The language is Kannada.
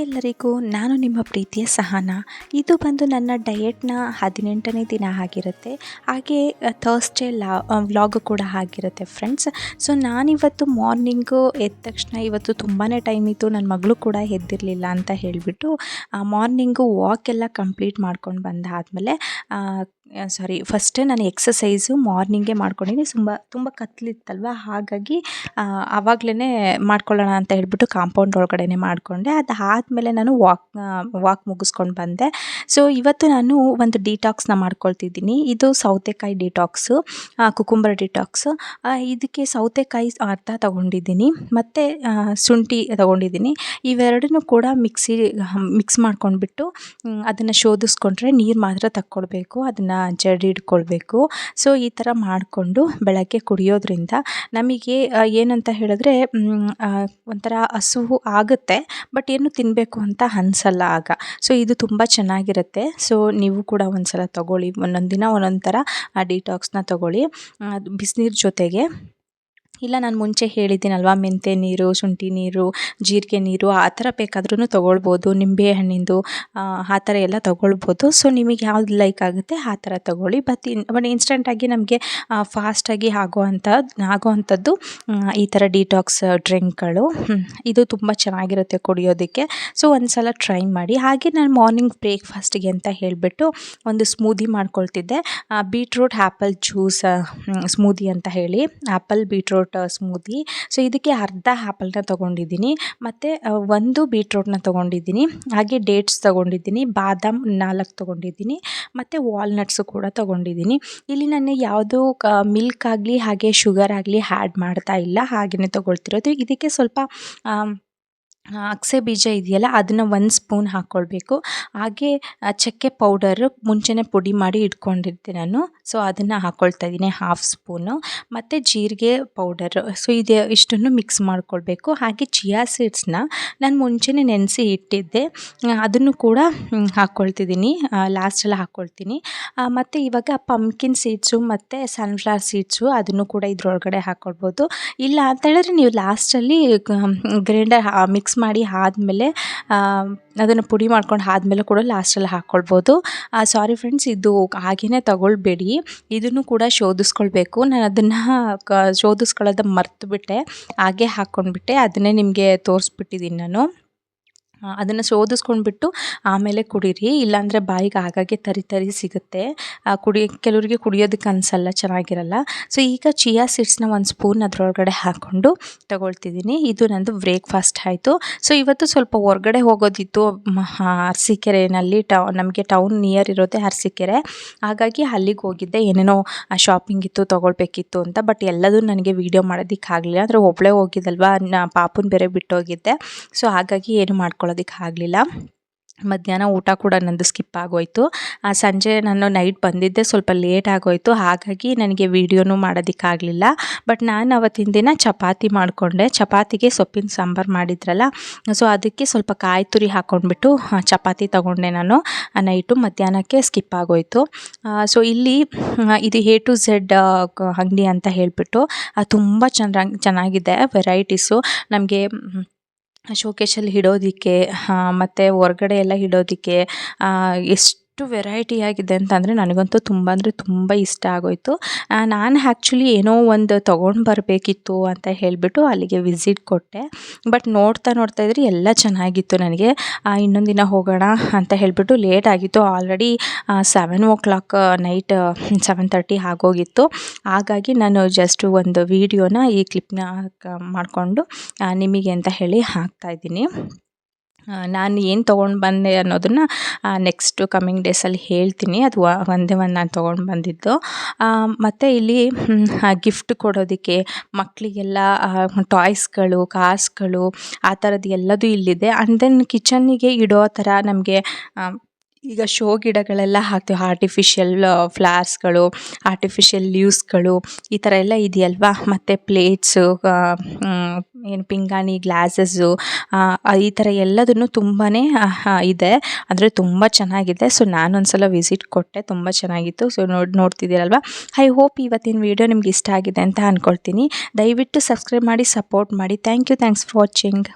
ಎಲ್ಲರಿಗೂ, ನಾನು ನಿಮ್ಮ ಪ್ರೀತಿಯ ಸಹನಾ. ಇದು ಬಂದು ನನ್ನ ಡಯೆಟ್ನ 18ನೇ ದಿನ ಆಗಿರುತ್ತೆ. ಹಾಗೆ ಥರ್ಸ್ಡೇ ವ್ಲಾಗ್ ಕೂಡ ಆಗಿರುತ್ತೆ ಫ್ರೆಂಡ್ಸ್. ಸೊ ನಾನಿವತ್ತು ಮಾರ್ನಿಂಗು ಎದ್ದ ತಕ್ಷಣ ಇವತ್ತು ತುಂಬಾ ಟೈಮ್ ಇತ್ತು, ನನ್ನ ಮಗಳು ಕೂಡ ಎದ್ದಿರಲಿಲ್ಲ ಅಂತ ಹೇಳಿಬಿಟ್ಟು ಮಾರ್ನಿಂಗು ವಾಕ್ ಎಲ್ಲ ಕಂಪ್ಲೀಟ್ ಮಾಡ್ಕೊಂಡು ಬಂದಾದಮೇಲೆ ಫಸ್ಟೇ ನಾನು ಎಕ್ಸಸೈಸು ಮಾರ್ನಿಂಗೇ ಮಾಡ್ಕೊಂಡಿದ್ದೀನಿ. ತುಂಬ ಕತ್ಲಿತ್ತಲ್ವ, ಹಾಗಾಗಿ ಆವಾಗಲೇ ಮಾಡ್ಕೊಳ್ಳೋಣ ಅಂತ ಹೇಳ್ಬಿಟ್ಟು ಕಾಂಪೌಂಡ್ ಒಳಗಡೆ ಮಾಡಿಕೊಂಡೆ. ಅದಾದಮೇಲೆ ನಾನು ವಾಕ್ ಮುಗಿಸ್ಕೊಂಡು ಬಂದೆ. ಸೊ ಇವತ್ತು ನಾನು ಒಂದು ಡಿಟಾಕ್ಸ್ನ ಮಾಡ್ಕೊಳ್ತಿದ್ದೀನಿ. ಇದು ಸೌತೆಕಾಯಿ ಡಿಟಾಕ್ಸು, ಕುಕುಂಬರ್ ಡಿಟಾಕ್ಸು. ಇದಕ್ಕೆ ಸೌತೆಕಾಯಿ ಅರ್ಧ ತೊಗೊಂಡಿದ್ದೀನಿ ಮತ್ತು ಶುಂಠಿ ತೊಗೊಂಡಿದ್ದೀನಿ. ಇವೆರಡನ್ನೂ ಕೂಡ ಮಿಕ್ಸ್ ಮಾಡ್ಕೊಂಡ್ಬಿಟ್ಟು ಅದನ್ನು ಶೋಧಿಸ್ಕೊಂಡ್ರೆ ನೀರು ಮಾತ್ರ ತಕ್ಕೊಳ್ಬೇಕು, ಅದನ್ನು ಜಡಿ ಇಟ್ಕೊಳ್ಬೇಕು. ಸೊ ಈ ಥರ ಮಾಡಿಕೊಂಡು ಬೆಳಗ್ಗೆ ಕುಡಿಯೋದ್ರಿಂದ ನಮಗೆ ಏನಂತ ಹೇಳಿದ್ರೆ ಒಂಥರ ಹಸಿವು ಆಗುತ್ತೆ, ಬಟ್ ಏನು ತಿನ್ನಬೇಕು ಅಂತ ಅನಿಸಲ್ಲ ಆಗ. ಸೊ ಇದು ತುಂಬ ಚೆನ್ನಾಗಿರುತ್ತೆ. ಸೊ ನೀವು ಕೂಡ ಒಂದು ಸಲ ತೊಗೊಳ್ಳಿ, ಒಂದೊಂದು ದಿನ ಒಂದೊಂದು ಥರ ಡಿಟಾಕ್ಸ್ನ ತೊಗೊಳ್ಳಿ ಬಿಸಿನೀರು ಜೊತೆಗೆ. ಇಲ್ಲ ನಾನು ಮುಂಚೆ ಹೇಳಿದ್ದೀನಲ್ವ, ಮೆಂತ್ಯ ನೀರು, ಶುಂಠಿ ನೀರು, ಜೀರಿಗೆ ನೀರು ಆ ಥರ ಬೇಕಾದ್ರೂ ತೊಗೊಳ್ಬೋದು. ನಿಂಬೆ ಹಣ್ಣಿಂದು ಆ ಥರ ಎಲ್ಲ ತೊಗೊಳ್ಬೋದು. ಸೊ ನಿಮಗೆ ಯಾವ್ದು ಲೈಕ್ ಆಗುತ್ತೆ ಆ ಥರ ತೊಗೊಳ್ಳಿ. ಬಟ್ ಇನ್ಸ್ಟೆಂಟಾಗಿ ನಮಗೆ ಫಾಸ್ಟಾಗಿ ಆಗೋವಂಥದ್ದು ಈ ಥರ ಡಿಟಾಕ್ಸ್ ಡ್ರಿಂಕ್ಗಳು. ಇದು ತುಂಬ ಚೆನ್ನಾಗಿರುತ್ತೆ ಕುಡಿಯೋದಕ್ಕೆ. ಸೊ ಒಂದು ಸಲ ಟ್ರೈ ಮಾಡಿ. ಹಾಗೆ ನಾನು ಮಾರ್ನಿಂಗ್ ಬ್ರೇಕ್ಫಾಸ್ಟಿಗೆ ಅಂತ ಹೇಳಿಬಿಟ್ಟು ಒಂದು ಸ್ಮೂದಿ ಮಾಡ್ಕೊಳ್ತಿದ್ದೆ. ಬೀಟ್ರೂಟ್ ಆ್ಯಪಲ್ ಜ್ಯೂಸ್ ಸ್ಮೂದಿ ಅಂತ ಹೇಳಿ, ಆ್ಯಪಲ್ ಬೀಟ್ರೂಟ್ ಸ್ಮೂದಿ. ಸೊ ಇದಕ್ಕೆ ಅರ್ಧ ಆ್ಯಪಲ್ನ ತೊಗೊಂಡಿದ್ದೀನಿ ಮತ್ತು ಒಂದು ಬೀಟ್ರೂಟ್ನ ತೊಗೊಂಡಿದ್ದೀನಿ. ಹಾಗೆ ಡೇಟ್ಸ್ ತೊಗೊಂಡಿದ್ದೀನಿ, ಬಾದಾಮ್ 4 ತೊಗೊಂಡಿದ್ದೀನಿ ಮತ್ತು ವಾಲ್ನಟ್ಸು ಕೂಡ ತೊಗೊಂಡಿದ್ದೀನಿ. ಇಲ್ಲಿ ನಾನು ಯಾವುದೂ ಮಿಲ್ಕ್ ಆಗಲಿ ಹಾಗೆ ಶುಗರ್ ಆಗಲಿ ಆ್ಯಡ್ ಮಾಡ್ತಾ ಇಲ್ಲ, ಹಾಗೆಯೇ ತೊಗೊಳ್ತಿರೋದು. ಇದಕ್ಕೆ ಸ್ವಲ್ಪ ಅಗಸೆ ಬೀಜ ಇದೆಯಲ್ಲ, ಅದನ್ನು 1 ಸ್ಪೂನ್ ಹಾಕ್ಕೊಳ್ಬೇಕು. ಹಾಗೆ ಚಕ್ಕೆ ಪೌಡರು ಮುಂಚೆನೇ ಪುಡಿ ಮಾಡಿ ಇಟ್ಕೊಂಡಿದ್ದೆ ನಾನು, ಸೊ ಅದನ್ನು ಹಾಕ್ಕೊಳ್ತಾ ಇದ್ದೀನಿ 1/2 ಸ್ಪೂನು. ಮತ್ತು ಜೀರಿಗೆ ಪೌಡರು. ಸೊ ಇಷ್ಟನ್ನು ಮಿಕ್ಸ್ ಮಾಡ್ಕೊಳ್ಬೇಕು. ಹಾಗೆ ಚಿಯಾ ಸೀಡ್ಸ್ನ ನಾನು ಮುಂಚೆನೇ ನೆನೆಸಿ ಇಟ್ಟಿದ್ದೆ, ಅದನ್ನು ಕೂಡ ಹಾಕ್ಕೊಳ್ತಿದ್ದೀನಿ, ಲಾಸ್ಟಲ್ಲಿ ಹಾಕ್ಕೊಳ್ತೀನಿ. ಮತ್ತು ಇವಾಗ ಪಂಪ್ಕಿನ್ ಸೀಡ್ಸು ಮತ್ತು ಸನ್ಫ್ಲವರ್ ಸೀಡ್ಸು ಅದನ್ನು ಕೂಡ ಇದ್ರೊಳಗಡೆ ಹಾಕ್ಕೊಳ್ಬೋದು. ಇಲ್ಲ ಅಂತ ಹೇಳಿದ್ರೆ ನೀವು ಲಾಸ್ಟಲ್ಲಿ ಗ್ರೈಂಡರ್ ಮಿಕ್ಸ್ ಮಾಡಿ ಆದಮೇಲೆ ಅದನ್ನು ಪುಡಿ ಮಾಡ್ಕೊಂಡು ಆದಮೇಲೆ ಕೂಡ ಲಾಸ್ಟಲ್ಲಿ ಹಾಕ್ಕೊಳ್ಬೋದು. ಸಾರಿ ಫ್ರೆಂಡ್ಸ್, ಇದು ಹಾಗೆಯೇ ತಗೊಳ್ಬೇಡಿ, ಇದನ್ನು ಕೂಡ ಶೋಧಿಸ್ಕೊಳ್ಬೇಕು. ನಾನು ಅದನ್ನು ಶೋಧಿಸ್ಕೊಳ್ಳೋದು ಮರ್ತುಬಿಟ್ಟೆ, ಹಾಗೆ ಹಾಕ್ಕೊಂಡ್ಬಿಟ್ಟೆ. ಅದನ್ನೇ ನಿಮಗೆ ತೋರಿಸ್ಬಿಟ್ಟಿದ್ದೀನಿ ನಾನು. ಅದನ್ನು ಶೋಧಿಸ್ಕೊಂಡ್ಬಿಟ್ಟು ಆಮೇಲೆ ಕುಡೀರಿ, ಇಲ್ಲಾಂದರೆ ಬಾಯಿಗೆ ಆಗಾಗ್ಗೆ ತರಿ ಸಿಗುತ್ತೆ. ಕೆಲವರಿಗೆ ಕುಡಿಯೋದಕ್ಕೆ ಅನಿಸಲ್ಲ, ಚೆನ್ನಾಗಿರಲ್ಲ. ಸೊ ಈಗ ಚಿಯಾ ಸೀಡ್ಸ್ನ 1 ಸ್ಪೂನ್ ಅದರೊಳಗಡೆ ಹಾಕ್ಕೊಂಡು ತಗೊಳ್ತಿದ್ದೀನಿ. ಇದು ನಂದು ಬ್ರೇಕ್ಫಾಸ್ಟ್ ಆಯಿತು. ಸೊ ಇವತ್ತು ಸ್ವಲ್ಪ ಹೊರಗಡೆ ಹೋಗೋದಿತ್ತು, ಅರಸೀಕೆರೆಯಲ್ಲಿ ನಮಗೆ ಟೌನ್ ನಿಯರ್ ಇರೋದೇ ಅರಸೀಕೆರೆ, ಹಾಗಾಗಿ ಅಲ್ಲಿಗೆ ಹೋಗಿದ್ದೆ. ಏನೇನೋ ಶಾಪಿಂಗ್ ಇತ್ತು, ತೊಗೊಳ್ಬೇಕಿತ್ತು ಅಂತ. ಬಟ್ ಎಲ್ಲದೂ ನನಗೆ ವೀಡಿಯೋ ಮಾಡೋದಕ್ಕಾಗಲಿಲ್ಲ, ಅಂದರೆ ಒಬ್ಬಳೇ ಹೋಗಿದ್ದಲ್ವ, ಪಾಪುನ ಬೇರೆ ಬಿಟ್ಟೋಗಿದ್ದೆ. ಸೊ ಹಾಗಾಗಿ ಏನು ಮಾಡ್ಕೊಳ್ಳೋದಕ್ಕೆ ಆಗಲಿಲ್ಲ. ಮಧ್ಯಾಹ್ನ ಊಟ ಕೂಡ ನಂದು ಸ್ಕಿಪ್ ಆಗೋಯಿತು. ಸಂಜೆ ನಾನು ನೈಟ್ ಬಂದಿದ್ದೆ, ಸ್ವಲ್ಪ ಲೇಟ್ ಆಗೋಯಿತು, ಹಾಗಾಗಿ ನನಗೆ ವೀಡಿಯೋನೂ ಮಾಡೋದಕ್ಕಾಗಲಿಲ್ಲ. ಬಟ್ ನಾನು ಅವತ್ತಿನ ದಿನ ಚಪಾತಿ ಮಾಡಿಕೊಂಡೆ. ಚಪಾತಿಗೆ ಸೊಪ್ಪಿನ ಸಾಂಬಾರು ಮಾಡಿದ್ರಲ್ಲ, ಸೊ ಅದಕ್ಕೆ ಸ್ವಲ್ಪ ಕಾಯಿ ತುರಿ ಹಾಕ್ಕೊಂಡ್ಬಿಟ್ಟು ಚಪಾತಿ ತೊಗೊಂಡೆ ನಾನು ನೈಟು. ಮಧ್ಯಾಹ್ನಕ್ಕೆ ಸ್ಕಿಪ್ ಆಗೋಯಿತು. ಸೊ ಇಲ್ಲಿ ಇದು A to Z ಅಂಗಡಿ ಅಂತ ಹೇಳಿಬಿಟ್ಟು ತುಂಬ ಚೆನ್ನಾಗಿದೆ ವೆರೈಟೀಸು. ನಮಗೆ ಶೋಕೇಶಲ್ಲಿ ಇಡೋದಕ್ಕೆ ಮತ್ತು ಹೊರಗಡೆ ಎಲ್ಲ ಇಡೋದಕ್ಕೆ ಎಷ್ಟು ವೆರೈಟಿ ಆಗಿದೆ ಅಂತಂದರೆ ನನಗಂತೂ ತುಂಬ ಅಂದರೆ ತುಂಬ ಇಷ್ಟ ಆಗೋಯಿತು. ನಾನು ಆ್ಯಕ್ಚುಲಿ ಏನೋ ಒಂದು ತೊಗೊಂಡು ಬರಬೇಕಿತ್ತು ಅಂತ ಹೇಳಿಬಿಟ್ಟು ಅಲ್ಲಿಗೆ ವಿಸಿಟ್ ಕೊಟ್ಟೆ. ಬಟ್ ನೋಡ್ತಾ ಇದ್ರೆ ಎಲ್ಲ ಚೆನ್ನಾಗಿತ್ತು. ನನಗೆ ಇನ್ನೊಂದು ದಿನ ಹೋಗೋಣ ಅಂತ ಹೇಳಿಬಿಟ್ಟು ಲೇಟ್ ಆಗಿತ್ತು. ಆಲ್ರೆಡಿ 7 o'clock ನೈಟ್ 7:30 ಆಗೋಗಿತ್ತು. ಹಾಗಾಗಿ ನಾನು ಜಸ್ಟ್ ಒಂದು ವೀಡಿಯೋನ ಈ ಕ್ಲಿಪ್ನ ಮಾಡಿಕೊಂಡು ನಿಮಗೆ ಅಂತ ಹೇಳಿ ಹಾಕ್ತಾಯಿದ್ದೀನಿ. ನಾನು ಏನು ತೊಗೊಂಡು ಬಂದೆ ಅನ್ನೋದನ್ನು ನೆಕ್ಸ್ಟ್ ಕಮ್ಮಿಂಗ್ ಡೇಸಲ್ಲಿ ಹೇಳ್ತೀನಿ. ಅದು ಒಂದೇ ಒಂದು ನಾನು ತೊಗೊಂಡು ಬಂದಿದ್ದು. ಮತ್ತು ಇಲ್ಲಿ ಗಿಫ್ಟ್ ಕೊಡೋದಕ್ಕೆ ಮಕ್ಕಳಿಗೆಲ್ಲ ಟಾಯ್ಸ್ಗಳು, ಕಾರ್ಸ್ಗಳು ಆ ಥರದ್ದು ಎಲ್ಲದೂ ಇಲ್ಲಿದೆ. ಆ್ಯಂಡ್ ದೆನ್ ಕಿಚನ್ನಿಗೆ ಇಡೋ ಥರ ನಮಗೆ ಈಗ ಶೋ ಗಿಡಗಳೆಲ್ಲ ಹಾಕ್ತೀವಿ, ಆರ್ಟಿಫಿಷಿಯಲ್ ಫ್ಲವರ್ಸ್ಗಳು, ಆರ್ಟಿಫಿಷಿಯಲ್ ಲೀವ್ಸ್ಗಳು, ಈ ಥರ ಎಲ್ಲ ಇದೆಯಲ್ವಾ. ಮತ್ತು ಪ್ಲೇಟ್ಸು, ಏನು ಪಿಂಗಾಣಿ ಗ್ಲಾಸಸ್ಸು, ಈ ಥರ ಎಲ್ಲದನ್ನು ತುಂಬಾ ಇದೆ, ಅಂದರೆ ತುಂಬ ಚೆನ್ನಾಗಿದೆ. ಸೊ ನಾನೊಂದು ಸಲ ವಿಸಿಟ್ ಕೊಟ್ಟೆ, ತುಂಬ ಚೆನ್ನಾಗಿತ್ತು. ಸೊ ನೋಡ್ತಿದ್ದೀರಲ್ವ. ಐ ಹೋಪ್ ಇವತ್ತಿನ ವೀಡಿಯೋ ನಿಮ್ಗೆ ಇಷ್ಟ ಆಗಿದೆ ಅಂತ ಅಂದ್ಕೊಳ್ತೀನಿ. ದಯವಿಟ್ಟು ಸಬ್ಸ್ಕ್ರೈಬ್ ಮಾಡಿ, ಸಪೋರ್ಟ್ ಮಾಡಿ. Thanks for watching.